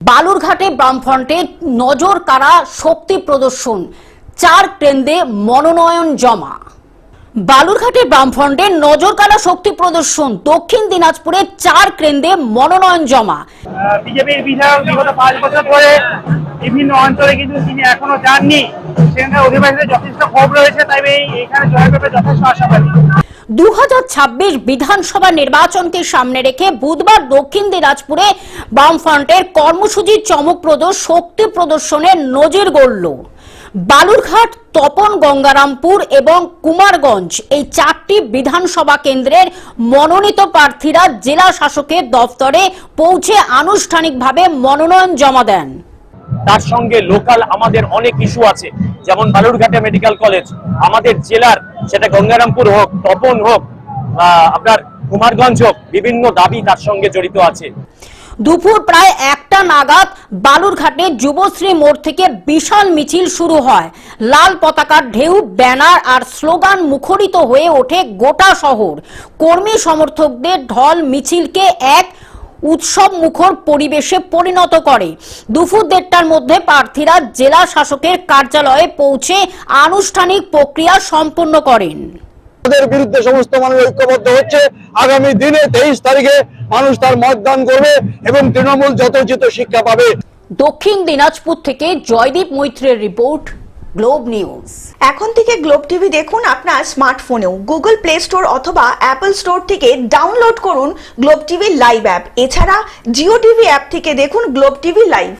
বালুরঘাটে বামফ্রন্টের নজর কাড়া শক্তি প্রদর্শন, 4 কেন্দ্রে মনোনয়ন জমা। বালুরঘাটে বামফ্রন্টের নজর কাড়া শক্তি প্রদর্শন, দক্ষিণ দিনাজপুরে 4 কেন্দ্রে মনোনয়ন জমা। বিজেপির বিধায়ক বিগত 5 বছর ধরে বিভিন্ন অঞ্চলে কিন্তু তিনি এখনো যাননি, সেখানে অধিবাসীদের যথেষ্ট ক্ষোভ রয়েছে, তাই এখানে জয় পেতে যথেষ্ট আশাবাদী। 2026 বিধানসভা নির্বাচনকে সামনে রেখে বুধবার দক্ষিণ দিনাজপুরে বামফ্রন্টের কর্মসূচির চমকপ্রদ শক্তি প্রদর্শনের নজির গড়ল। বালুরঘাট, তপন, গঙ্গারামপুর এবং কুমারগঞ্জ এই 4টি বিধানসভা কেন্দ্রের মনোনীত প্রার্থীরা জেলা শাসকের দফতরে পৌঁছে আনুষ্ঠানিকভাবে মনোনয়ন জমা দেন। তার সঙ্গে লোকাল আমাদের অনেক ইস্যু আছে, যেমন বালুরঘাটে মেডিকেল কলেজ, আমাদের জেলার সেটা গঙ্গারামপুর হোক, তপন হোক, আপনার কুমারগঞ্জ হোক, বিভিন্ন দাবি তার সঙ্গে জড়িত আছে। দুপুর প্রায় 1টা নাগাদ বালুরঘাটে যুবশ্রী মোড় থেকে বিশাল মিছিল শুরু হয়। লাল পতাকার ঢেউ, ব্যানার আর স্লোগান মুখরিত হয়ে ওঠে গোটা শহর। কর্মী সমর্থকদের ঢল মিছিলকে এক উৎসব মুখর পরিবেশে পরিণত করে। দুপুর 1:30টার মধ্যে প্রার্থীরা জেলা শাসকের কার্যালয়ে পৌঁছে আনুষ্ঠানিক প্রক্রিয়া সম্পন্ন করেন। তাদের বিরুদ্ধে সমস্ত মানুষ ঐক্যবদ্ধ হচ্ছে। আগামী দিনে 23 তারিখে মানুষ তার মতদান করবে এবং তৃণমূল যথোচিত শিক্ষা পাবে। দক্ষিণ দিনাজপুর থেকে জয়দীপ মৈত্রের রিপোর্ট, গ্লোব নিউজ। এখন থেকে গ্লোব টিভি দেখুন আপনার স্মার্টফোনেও। গুগল প্লে স্টোর অথবা অ্যাপল স্টোর থেকে ডাউনলোড করুন গ্লোব টিভি লাইভ অ্যাপ। এছাড়া জিও টিভি অ্যাপ থেকে দেখুন গ্লোব টিভি লাইভ।